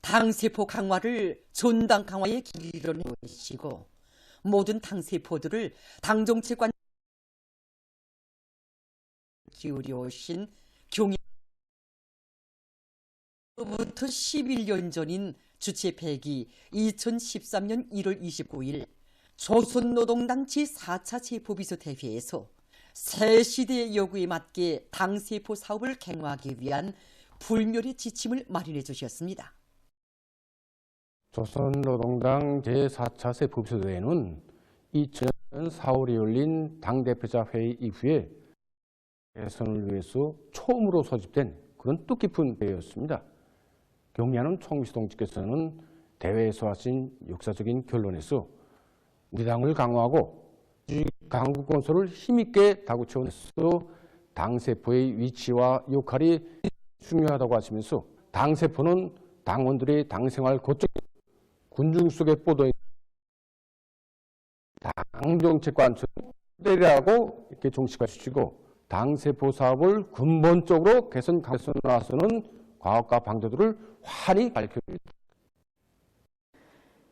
당세포 강화를 존당 강화의 길이로 내시고 모든 당세포들을 당정체관 기울여 오신 경위로부터 11년 전인 주체 폐기 2013년 1월 29일 조선노동당 제4차 세포비서 대회에서 새 시대의 요구에 맞게 당세포 사업을 갱화하기 위한 불멸의 지침을 마련해 주셨습니다. 조선노동당 제4차 세포비서대회는 2000년 4월에 열린 당대표자 회의 이후에 개선을 위해서 처음으로 소집된 그런 뜻깊은 대회였습니다. 경리하는 총비서 동지께서는 대회에서 하신 역사적인 결론에서 우리 당을 강화하고 강국 건설을 힘있게 다구쳐내서 당세포의 위치와 역할이 중요하다고 하시면서 당세포는 당원들의 당생활 거쪽 군중 속에 뻗어 당정책 관철 모델이라고 이렇게 종식하시고 당세포 사업을 근본적으로 개선 강화해서 나서는 과학과 방도들을 환히 밝혀줍니다.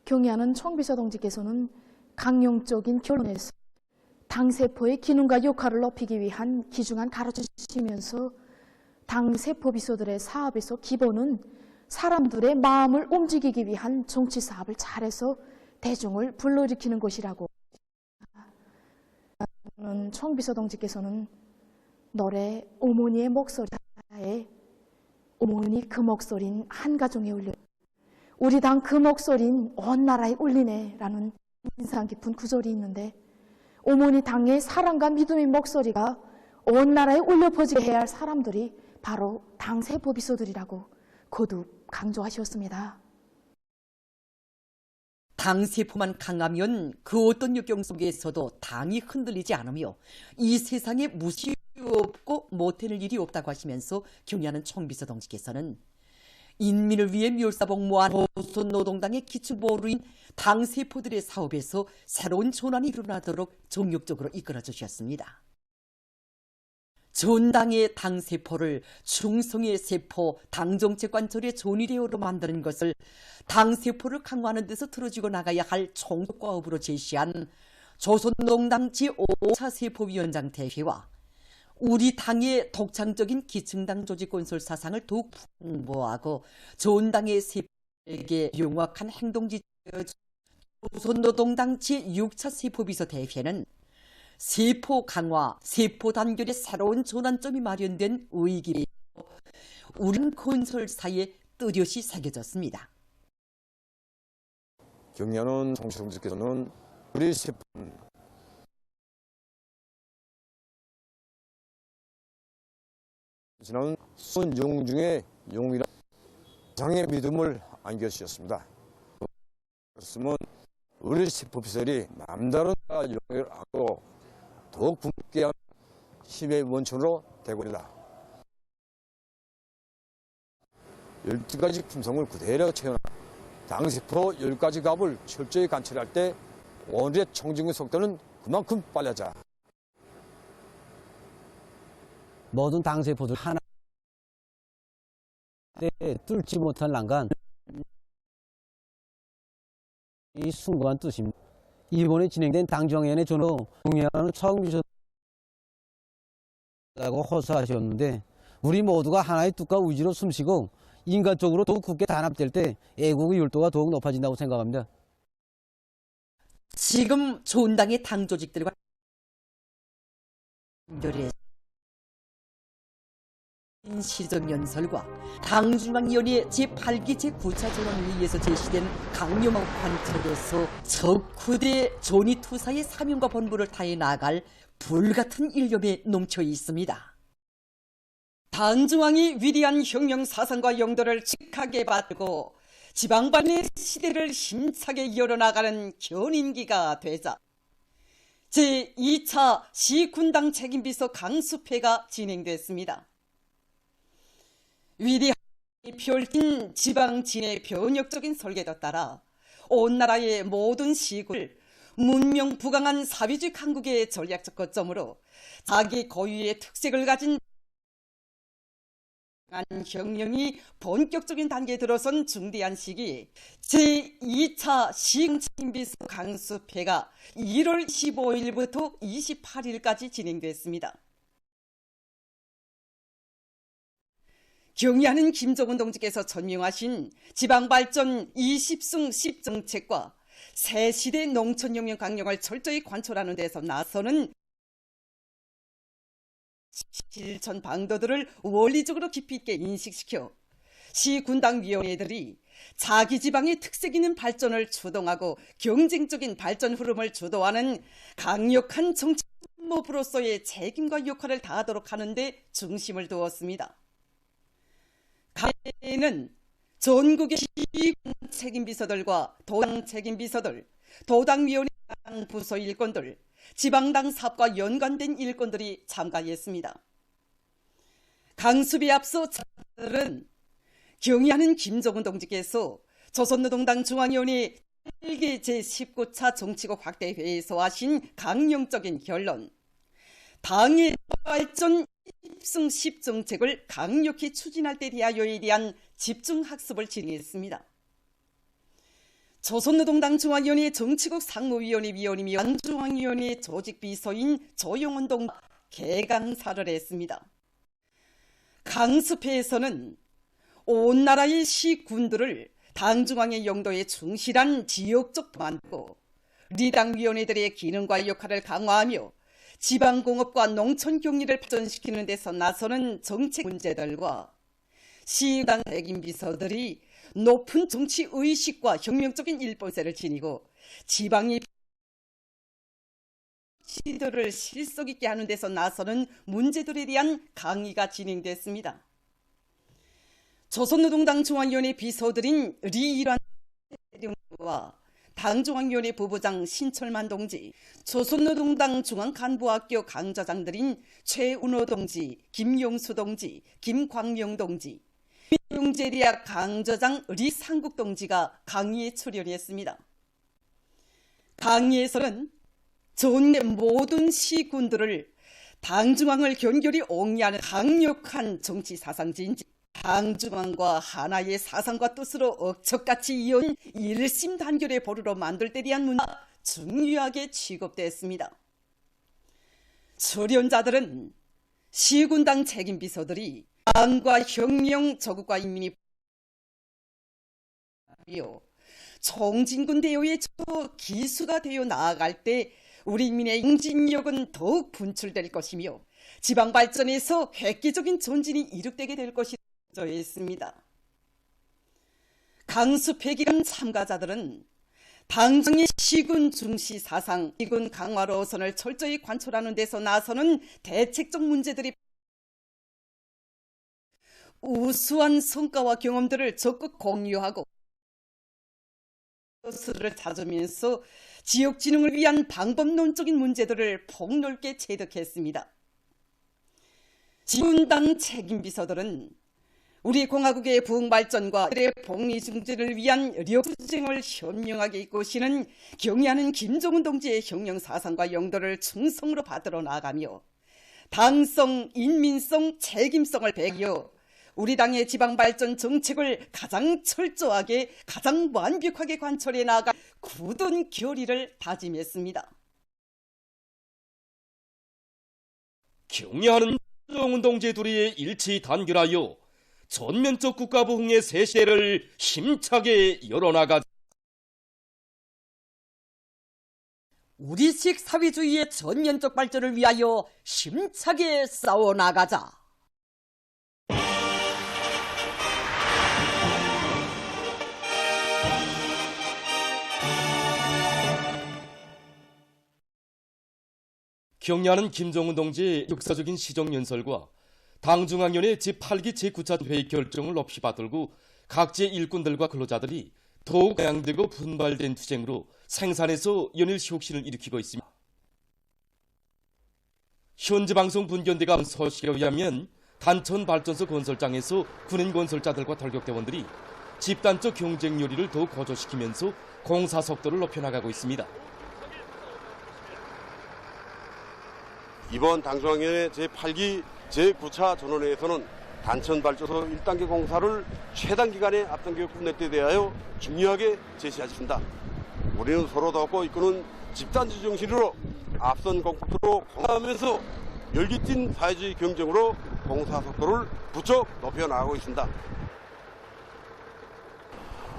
경의하는 총비서 동지께서는 강령적인 결론에서 당세포의 기능과 역할을 높이기 위한 기중안 가르치시면서 당세포 비서들의 사업에서 기본은 사람들의 마음을 움직이기 위한 정치 사업을 잘해서 대중을 불러일으키는 것이라고. 총비서 동지께서는 노래 어머니의 목소리에 어머니 그 목소리는 한 가정에 울려 우리 당 그 목소리는 온 나라에 울리네라는 인상 깊은 구절이 있는데 어머니 당의 사랑과 믿음의 목소리가 온 나라에 울려 퍼지게 해야 할 사람들이 바로 당세포 비서들이라고 거듭 강조하셨습니다. 당세포만 강하면 그 어떤 역경 속에서도 당이 흔들리지 않으며 이 세상에 무시 없고 못해낼 일이 없다고 하시면서 경의하는 총비서 동지께서는 인민을 위해 멸사복무한 조선노동당의 기축보루인 당세포들의 사업에서 새로운 전환이 일어나도록 정력적으로 이끌어 주셨습니다. 전당의 당세포를 충성의 세포, 당정책 관철의 존의대어로 만드는 것을 당세포를 강화하는 데서 틀어지고 나가야 할 총독과업으로 제시한 조선노동당 제5차 세포위원장 대회와 우리 당의 독창적인 기층당 조직 건설 사상을 더욱 풍부하고 전당의 세포에게 명확한 행동지 조선노동당 제6차 세포비서 대회는 세포 강화, 세포 단결의 새로운 전환점이 마련된 의기로 우리 건설사에 뚜렷이 새겨졌습니다. 경의하는 총비서 동지께서는 우리 세포는 지난 수원 영중의 용이라 장의 믿음을 안겨주셨습니다. 그렇으면 우리 세포비서들이 남다른 영예를 안고 더욱 붕괴한 힘의 원천으로 되고 있다. 12가지 품성을 그대로 채워난 당세포 10가지 갑을 철저히 관찰할 때 오늘의 청정의 속도는 그만큼 빨라져. 모든 당세포들 하나 뚫지 못한 난간 이 숭고한 뜻입니다. 이번에 진행된 당정위원회 전후 경의하는 총비서라고 호소하셨는데 우리 모두가 하나의 뜻과 의지로 숨쉬고 인간적으로 더욱 굳게 단합될 때 애국의 율도가 더욱 높아진다고 생각합니다. 지금 존당의 당 조직들과 연결해 시정연설과 당중앙위원회 제8기 제9차 전원회의에서 제시된 강령학 관철에서 적후대 조니투사의 사명과 본부를 다해 나아갈 불같은 일념에 넘쳐 있습니다. 당중앙이 위대한 혁명 사상과 영도를 직하게 받고 지방반의 시대를 힘차게 열어나가는 견인기가 되자 제2차 시군당 책임비서 강습회가 진행됐습니다. 위대한 펼친 지방진의 변혁적인 설계도 따라 온 나라의 모든 시군을 문명부강한 사회주의 강국의 전략적 거점으로 자기 고유의 특색을 가진 혁명이 본격적인 단계에 들어선 중대한 시기 제2차 시흥친비서 강습회가 1월 15일부터 28일까지 진행됐습니다. 경의하는 김정은 동지께서 전명하신 지방발전 20승 10정책과 새시대 농촌혁명 강령을 철저히 관철하는 데서 나서는 실천 방도들을 원리적으로 깊이 있게 인식시켜 시군당위원회들이 자기 지방의 특색 있는 발전을 주동하고 경쟁적인 발전 흐름을 주도하는 강력한 정치 모브로서의 책임과 역할을 다하도록 하는 데 중심을 두었습니다. 가에는 전국의 시군 책임비서들과 도당 책임비서들, 도당위원회 부서 일꾼들, 지방당 사업과 연관된 일꾼들이 참가했습니다. 강습에 앞서 자들은 경의하는 김정은 동지께서 조선노동당 중앙위원회 1개 제19차 정치국 확대회에서 하신 강령적인 결론, 당의 발전 10승 10정책을 강력히 추진할 때 대하여에 대한 집중학습을 진행했습니다. 조선노동당 중앙위원회 정치국 상무위원회 위원이며 중앙위원회 조직비서인 조용원 동지가 개강사를 했습니다. 강습회에서는 온 나라의 시군들을 당중앙의 영도에 충실한 지역적 만들고 리당위원회들의 기능과 역할을 강화하며 지방공업과 농촌경리를 발전시키는 데서 나서는 정책 문제들과 시당 책임비서들이 높은 정치의식과 혁명적인 일본세를 지니고 지방의 시들을 실속 있게 하는 데서 나서는 문제들에 대한 강의가 진행됐습니다. 조선노동당 중앙위원회 비서들인 리일환 대령과 당중앙위원회 부부장 신철만 동지, 조선노동당 중앙간부학교 강좌장들인 최운호 동지, 김용수 동지, 김광명 동지, 용재대학 강좌장 리상국 동지가 강의에 출연했습니다. 강의에서는 전국의 모든 시군들을 당중앙을 견고히 옹이하는 강력한 정치 사상진지, 당중앙과 하나의 사상과 뜻으로 억척같이 이어진 일심단결의 보루로 만들 때 대한 문제가 중요하게 취급됐습니다. 출연자들은 시군당 책임비서들이 당과 혁명, 조국과 인민이 총진군 대우의 기수가 되어 나아갈 때 우리 인민의 응진력은 더욱 분출될 것이며 지방발전에서 획기적인 전진이 이룩되게 될 것이라고 했습니다. 강습회 기간 참가자들은 당정의 시군 중시 사상, 시군 강화로 어선을 철저히 관철하는 데서 나서는 대책적 문제들이 우수한 성과와 경험들을 적극 공유하고 것을 찾으면서 지역 진흥을 위한 방법론적인 문제들을 폭넓게 체득했습니다. 지군당 책임비서들은 우리 공화국의 부흥발전과 그들의 복리중진을 위한 력투쟁을 현명하게 이끄시는 경의하는 김정은 동지의 혁명사상과 영도를 충성으로 받들어 나가며 당성, 인민성, 책임성을 배겨 우리 당의 지방발전 정책을 가장 철저하게, 가장 완벽하게 관철해 나가 굳은 결의를 다짐했습니다. 경의하는 김정은 동지 둘이 일치 단결하여 전면적 국가부흥의 새 시대를 힘차게 열어나가 우리식 사회주의의 전면적 발전을 위하여 힘차게 싸워나가자. 경의하는 김정은 동지의 역사적인 시정연설과 당중앙위원회 제8기 제9차 회의 결정을 없이 받들고 각지의 일꾼들과 근로자들이 더욱 양되고 분발된 투쟁으로 생산에서 연일 혁신을 일으키고 있습니다. 현지방송 분견대가 소식에 의하면 단천 발전소 건설장에서 군인 건설자들과 돌격대원들이 집단적 경쟁 요리를 더욱 고조시키면서 공사 속도를 높여나가고 있습니다. 이번 당중앙위원회 제8기 제9차 전원회에서는 단천발전소 1단계 공사를 최단 기간에 앞당겨 끝낼 데 대하여 중요하게 제시하십니다. 우리는 서로 돕고 이끄는 집단지 정신으로 앞선 공포로 공사하면서 열기띤 사회주의 경쟁으로 공사 속도를 부쩍 높여나가고 있습니다.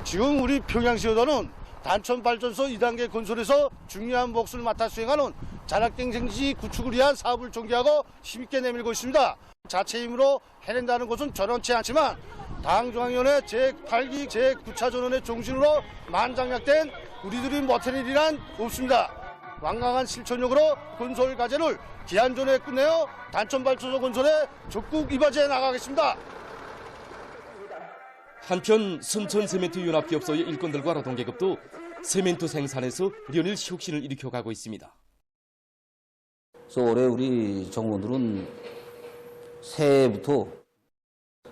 지금 우리 평양시의원은 단천발전소 2단계 건설에서 중요한 몫을 맡아 수행하는 잔학갱생지 구축을 위한 사업을 전개하고 힘있게 내밀고 있습니다. 자체 힘으로 해낸다는 것은 전원치 않지만 당중앙위원회 제8기 제9차 전원의 정신으로 만장약된 우리들이 못할 일이란 없습니다. 완강한 실천력으로 건설 과제를 기한 전에 끝내어 단천발전소 건설에 적극 이바지해 나가겠습니다. 한편 순천세멘트연합기업소의 일꾼들과 노동계급도 세멘트 생산에서 연일 혁신을 일으켜가고 있습니다. 그래서 올해 우리 정원들은 새해부터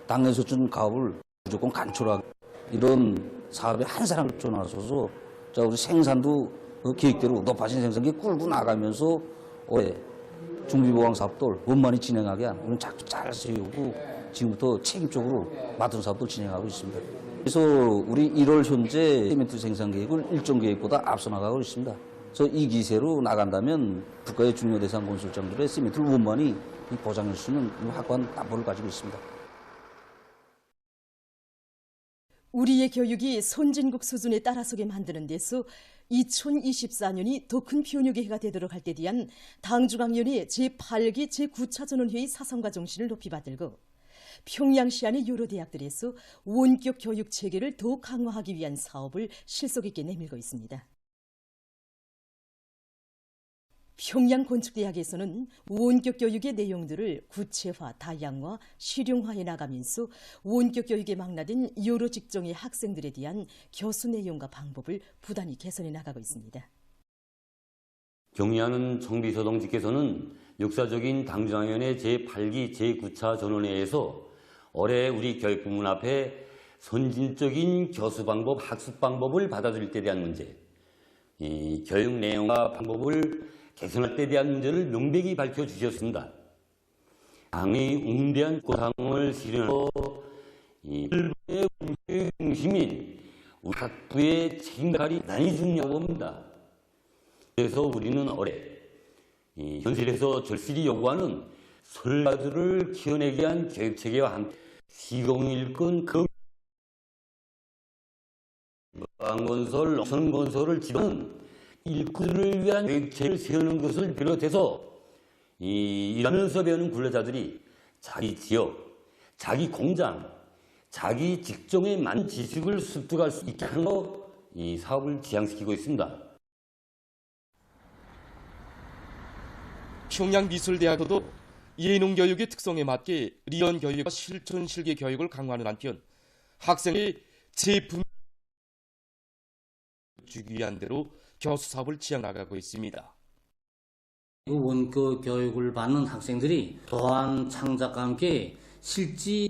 당에서 준 가업을 무조건 간철하게 이런 사업에 한 사람을 쫓아나서서 우리 생산도 그 계획대로 높아진 생산기 끌고 나가면서 올해 중비보강 사업들 원만히 진행하게 하는 작도 잘 세우고 지금부터 책임적으로 맡은 사업도 진행하고 있습니다. 그래서 우리 1월 현재 시멘트 생산 계획을 일정 계획보다 앞서 나가고 있습니다. 그래서 이 기세로 나간다면 국가의 중요 대상 건설장들의 시멘트를 원만히 보장할 수 있는 확고한 담보를 가지고 있습니다. 우리의 교육이 선진국 수준에 따라서게 만드는 데서 2024년이 더 큰 변혁의 해가 되도록 할 때 대한 당중앙위원회 제8기 제9차 전원회의 사상과 정신을 높이 받들고 평양시 안의 여러 대학들에서 원격 교육 체계를 더 강화하기 위한 사업을 실속 있게 내밀고 있습니다. 평양건축대학에서는 원격 교육의 내용들을 구체화, 다양화, 실용화해 나가면서 원격 교육에 망라된 여러 직종의 학생들에 대한 교수 내용과 방법을 부단히 개선해 나가고 있습니다. 경의하는 정비서 동지께서는 역사적인 당중앙위원회 제8기 제9차 전원회에서 올해 우리 교육부문 앞에 선진적인 교수 방법, 학습 방법을 받아들일 때 대한 문제, 이 교육 내용과 방법을 개선할 때 대한 문제를 명백히 밝혀주셨습니다. 당의 웅대한 고상을 실현하고 일본의 공교육 중심인 우리 학부의 책임감이 대단히 중요하고 봅니다. 그래서 우리는 올해 현실에서 절실히 요구하는 설가들을 키워내기 위한 교육체계와 함께 시공일권 건설, 농촌건설을 지도하는 일꾼을 위한 교육체를 세우는 것을 비롯해서 일하면서 배우는 근로자들이 자기 지역, 자기 공장, 자기 직종에 맞는 지식을 습득할 수 있게 하는 이 사업을 지향시키고 있습니다. 평양미술대학도 예능교육의 특성에 맞게 리언 교육과 실천 실기 교육을 강화하는 한편 학생의 제품 주기 위한 대로 교수 사업을 지향나가고 있습니다. 원격 교육을 받는 학생들이 또한 창작과 함께 실제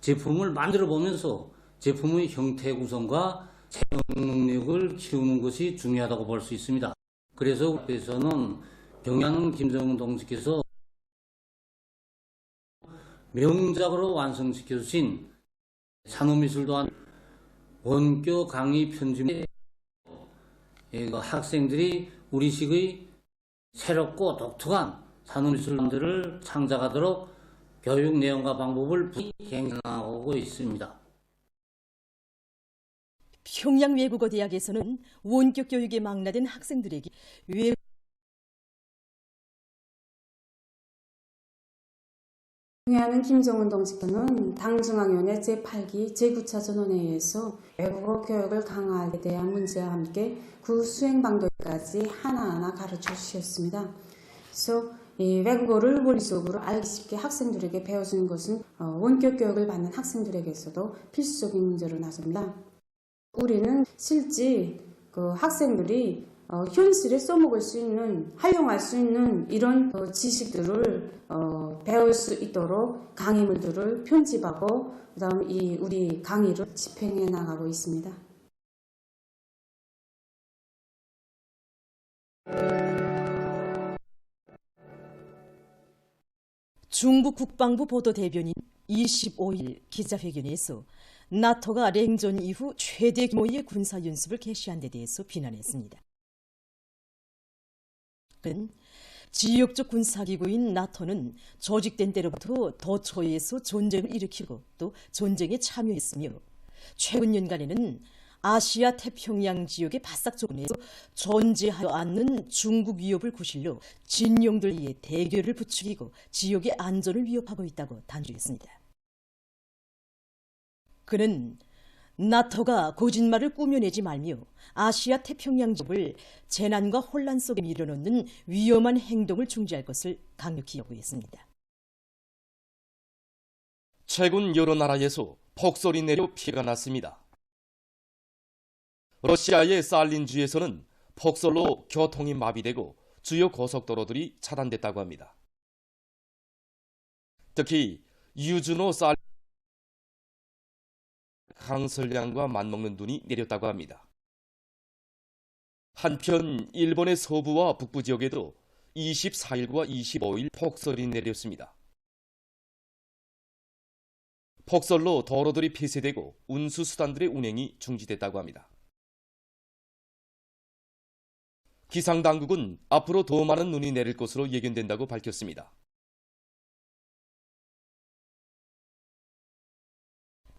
제품을 만들어 보면서 제품의 형태 구성과 사용 능력을 키우는 것이 중요하다고 볼 수 있습니다. 그래서 그래서는 평양 김정은 동지께서 명작으로 완성시켜 주신 산업미술도 원격 강의 편집에 학생들이 우리식의 새롭고 독특한 산업미술들을 창작하도록 교육 내용과 방법을 개선하고 있습니다. 평양외국어대학에서는 원격 교육에 망라된 학생들에게 경의하는 김정은 동지께서는 당중앙위원회 제8기 제9차 전원회의에서 외국어 교육을 강화하는 데 대한 문제와 함께 그 수행 방법까지 하나하나 가르쳐 주셨습니다. 그래서 이 외국어를 원리적으로 알기 쉽게 학생들에게 배워주는 것은 원격 교육을 받는 학생들에게서도 필수적인 문제로 나섭니다. 우리는 실제 그 학생들이 현실에 써먹을 수 있는, 활용할 수 있는 이런 지식들을 배울 수 있도록 강의물들을 편집하고 그다음 우리 강의를 집행해 나가고 있습니다. 중국 국방부 보도대변인 25일 기자회견에서 나토가 냉전 이후 최대 규모의 군사 연습을 개시한 데 대해서 비난했습니다. 그는 지역적 군사기구인 나토는 조직된 때로부터 도처에서 전쟁을 일으키고 또 전쟁에 참여했으며 최근 연간에는 아시아 태평양 지역의 바싹 조건에서 존재하지 않는 중국 위협을 구실로 진영들의 대결을 부추기고 지역의 안전을 위협하고 있다고 단주했습니다. 그는 나토가 거짓말을 꾸며내지 말며 아시아 태평양 지역을 재난과 혼란 속에 밀어넣는 위험한 행동을 중지할 것을 강력히 요구했습니다. 최근 여러 나라에서 폭설이 내려 피해가 났습니다. 러시아의 살린주에서는 폭설로 교통이 마비되고 주요 고속도로들이 차단됐다고 합니다. 특히 유주노 살 강설량과 맞먹는 눈이 내렸다고 합니다. 한편 일본의 서부와 북부 지역에도 24일과 25일 폭설이 내렸습니다. 폭설로 도로들이 폐쇄되고 운수수단들의 운행이 중지됐다고 합니다. 기상당국은 앞으로 더 많은 눈이 내릴 것으로 예견된다고 밝혔습니다.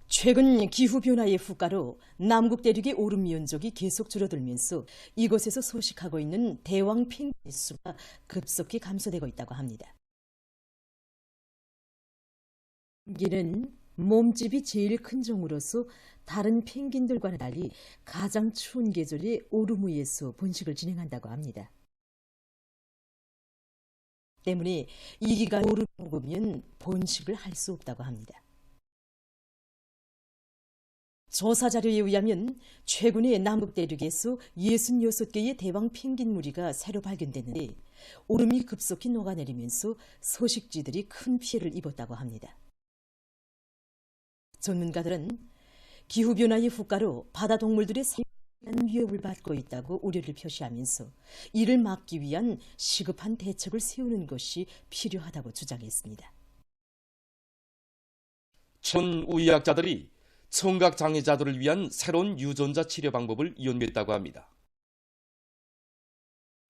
최근 기후변화의 후가로 남극 대륙의 오름 면적이 계속 줄어들면서 이곳에서 소식하고 있는 대왕 펭귄 수가 급속히 감소되고 있다고 합니다. 펭귄은 몸집이 제일 큰 종으로서 다른 펭귄들과는 달리 가장 추운 계절에 오름 위에서 번식을 진행한다고 합니다. 때문에 이 기간 오름을 먹으면 번식을 할 수 없다고 합니다. 조사 자료에 의하면 최근에 남극 대륙에서 66개의 대왕 펭귄 무리가 새로 발견됐는데 오름이 급속히 녹아내리면서 서식지들이 큰 피해를 입었다고 합니다. 전문가들은 기후변화의 후가로 바다 동물들의 생존에 위협을 받고 있다고 우려를 표시하면서 이를 막기 위한 시급한 대책을 세우는 것이 필요하다고 주장했습니다. 천의학자들이 청각 장애자들을 위한 새로운 유전자 치료 방법을 연구했다고 합니다.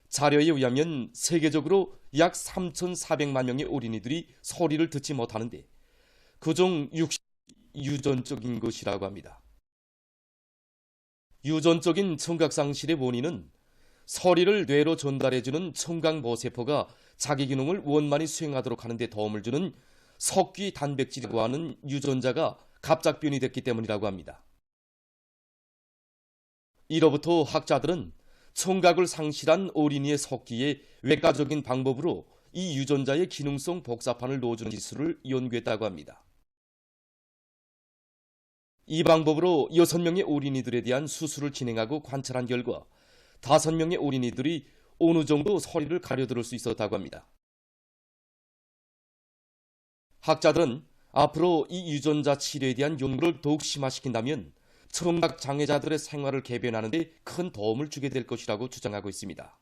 자료에 의하면 세계적으로 약 3,400만 명의 어린이들이 소리를 듣지 못하는데 그중 60% 유전적인 것이라고 합니다. 유전적인 청각 상실의 원인은 소리를 뇌로 전달해주는 청각모세포가 자기 기능을 원만히 수행하도록 하는 데 도움을 주는 석귀 단백질이라고 하는 유전자가 갑작변이 됐기 때문이라고 합니다. 이로부터 학자들은 청각을 상실한 어린이의 석귀에 외과적인 방법으로 이 유전자의 기능성 복사판을 넣어주는 기술을 연구했다고 합니다. 이 방법으로 6명의 어린이들에 대한 수술을 진행하고 관찰한 결과 5명의 어린이들이 어느 정도 소리를 가려들을 수 있었다고 합니다. 학자들은 앞으로 이 유전자 치료에 대한 연구를 더욱 심화시킨다면 청각 장애자들의 생활을 개변하는 데 큰 도움을 주게 될 것이라고 주장하고 있습니다.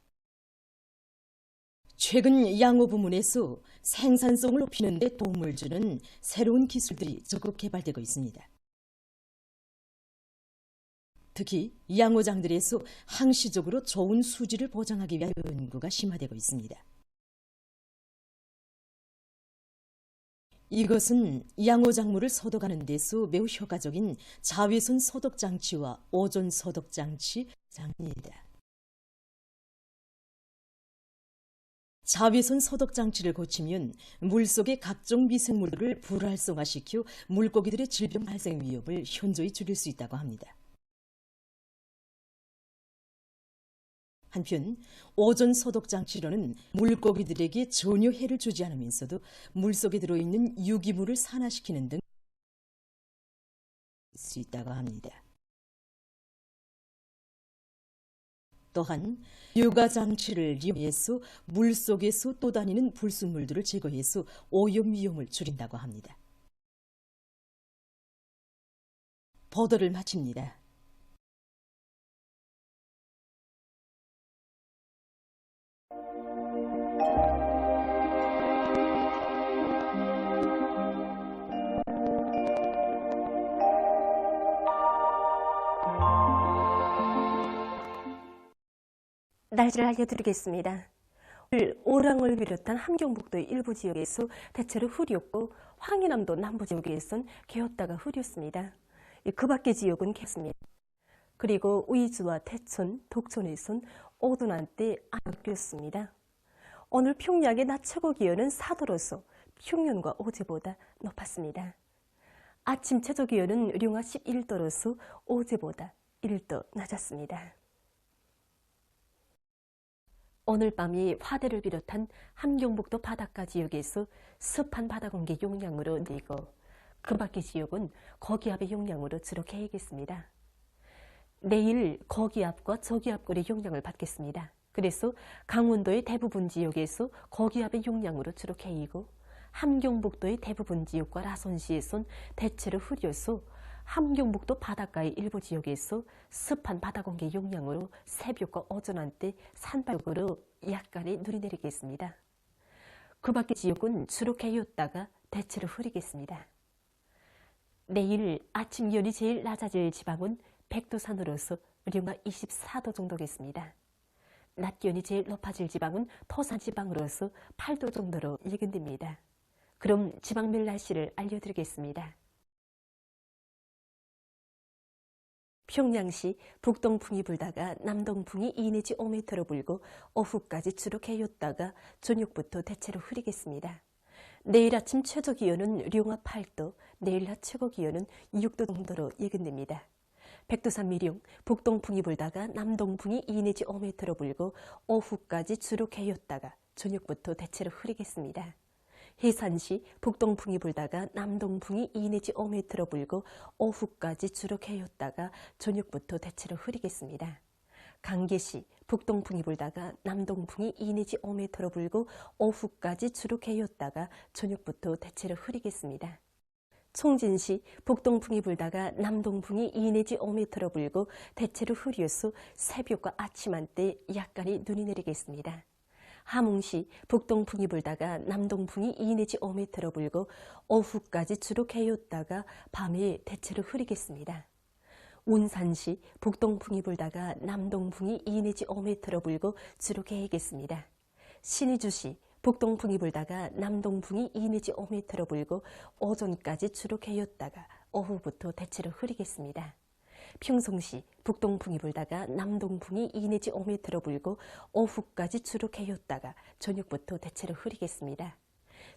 최근 양호 부문에서 생산성을 높이는 데 도움을 주는 새로운 기술들이 적극 개발되고 있습니다. 특히 양호장들에서 항시적으로 좋은 수질을 보장하기 위한 연구가 심화되고 있습니다. 이것은 양호작물을 소독하는 데서 매우 효과적인 자외선 소독장치와 오존 소독장치입니다. 자외선 소독장치를 고치면 물속의 각종 미생물들을 불활성화시켜 물고기들의 질병 발생 위협을 현저히 줄일 수 있다고 합니다. 한편 오존 소독 장치로는 물고기들에게 전혀 해를 주지 않으면서도 물속에 들어있는 유기물을 산화시키는 등 수 있다고 합니다. 또한 요가 장치를 이용해서 물속에서 떠다니는 불순물들을 제거해서 오염 위험을 줄인다고 합니다. 보도를 마칩니다. 날씨를 알려드리겠습니다. 오늘 오랑을 비롯한 함경북도의 일부 지역에서 대체로 흐렸고 황해남도 남부 지역에선 개었다가 흐렸습니다. 그 밖의 지역은 개었습니다. 그리고 의주와 태천, 독천에선 오전 한때 안겼습니다. 오늘 평양의 낮 최고 기온은 4도로서 평년과 어제보다 높았습니다. 아침 최저 기온은 룡화 11도로서 어제보다 1도 낮았습니다. 오늘 밤이 화대를 비롯한 함경북도 바닷가 지역에서 습한 바다 공기 용량으로 내리고 그 밖의 지역은 거기압의 용량으로 주로 개이겠습니다. 내일 거기압과 저기압골의 용량을 받겠습니다. 그래서 강원도의 대부분 지역에서 거기압의 용량으로 주로 개이고 함경북도의 대부분 지역과 라선시에선 대체로 흐려서 함경북도 바닷가의 일부 지역에서 습한 바다 공기 용량으로 새벽과 오전 한때 산발적으로 약간의 눈이 내리겠습니다. 그 밖의 지역은 주로 개였다가 대체로 흐리겠습니다. 내일 아침 기온이 제일 낮아질 지방은 백두산으로서 룡화 24도 정도겠습니다. 낮 기온이 제일 높아질 지방은 토산 지방으로서 8도 정도로 예견됩니다. 그럼 지방별 날씨를 알려드리겠습니다. 평양시 북동풍이 불다가 남동풍이 2 내지 5m로 불고 오후까지 주로 개였다가 저녁부터 대체로 흐리겠습니다. 내일 아침 최저 기온은 룡화 8도, 내일 낮 최고 기온은 6도 정도로 예견됩니다. 백두산 미룡 북동풍이 불다가 남동풍이 2 내지 5m로 불고 오후까지 주로 개였다가 저녁부터 대체로 흐리겠습니다. 해산시 북동풍이 불다가 남동풍이 2 내지 5m로 불고 오후까지 주로 개였다가 저녁부터 대체로 흐리겠습니다. 강계시 북동풍이 불다가 남동풍이 2 내지 5m로 불고 오후까지 주로 개였다가 저녁부터 대체로 흐리겠습니다. 총진시 북동풍이 불다가 남동풍이 2 내지 5m로 불고 대체로 흐려서 새벽과 아침 한때 약간의 눈이 내리겠습니다. 함흥시 북동풍이 불다가 남동풍이 2 내지 5m로 불고 오후까지 주로 개였다가 밤에 대체로 흐리겠습니다. 운산시 북동풍이 불다가 남동풍이 2 내지 5m로 불고 주로 개이겠습니다. 신의주시 북동풍이 불다가 남동풍이 2 내지 5m로 불고 오전까지 주로 개였다가 오후부터 대체로 흐리겠습니다. 평송시 북동풍이 불다가 남동풍이 2 내지 5m로 불고 오후까지 주로 개였다가 저녁부터 대체로 흐리겠습니다.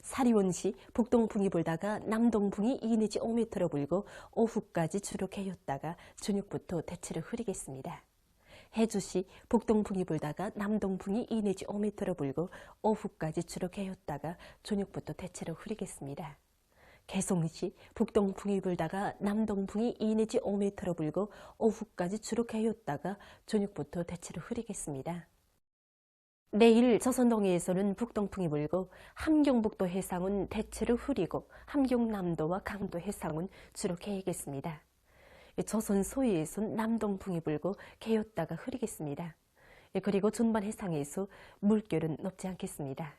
사리원시 북동풍이 불다가 남동풍이 2 내지 5m로 불고 오후까지 주로 개였다가 저녁부터 대체로 흐리겠습니다. 해주시 북동풍이 불다가 남동풍이 2 내지 5m로 불고 오후까지 주로 개였다가 저녁부터 대체로 흐리겠습니다. 개송시 북동풍이 불다가 남동풍이 2 내지 5m로 불고 오후까지 주로 개였다가 저녁부터 대체로 흐리겠습니다. 내일 조선동해에서는 북동풍이 불고 함경북도 해상은 대체로 흐리고 함경남도와 강도 해상은 주로 개이겠습니다. 조선 소위에서는 남동풍이 불고 개였다가 흐리겠습니다. 그리고 전반 해상에서 물결은 높지 않겠습니다.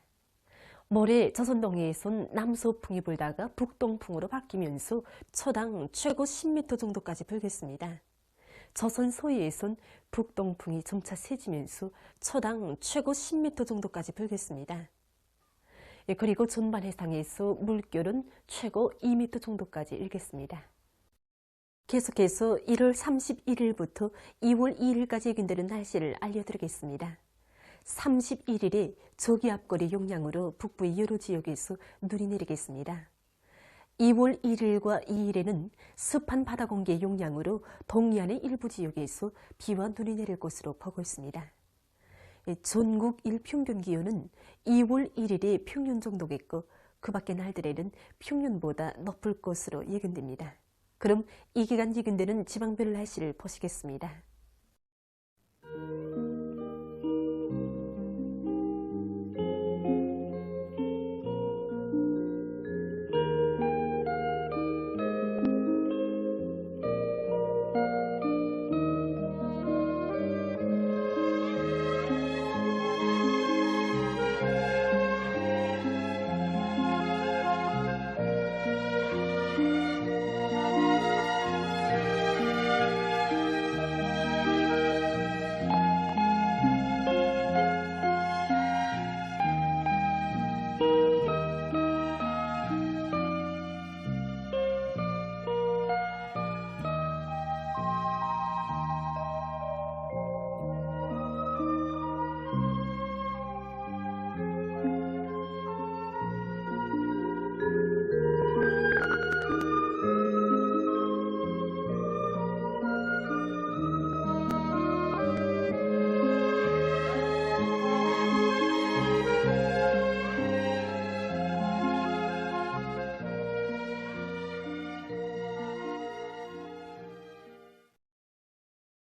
모레 조선동해에선 남서풍이 불다가 북동풍으로 바뀌면서 초당 최고 10m 정도까지 불겠습니다. 조선 소위에선 북동풍이 점차 세지면서 초당 최고 10m 정도까지 불겠습니다. 그리고 전반 해상에서 물결은 최고 2m 정도까지 일겠습니다. 계속해서 1월 31일부터 2월 2일까지 예견되는 날씨를 알려드리겠습니다. 31일에 저기압골의 영향으로 북부의 여러 지역에서 눈이 내리겠습니다. 2월 1일과 2일에는 습한 바다 공기의 영향으로 동해안의 일부 지역에서 비와 눈이 내릴 것으로 보고 있습니다. 전국 일평균 기온은 2월 1일에 평년 정도겠고 그 밖의 날들에는 평년보다 높을 것으로 예견됩니다. 그럼 이 기간 예견되는 지방별 날씨를 보시겠습니다.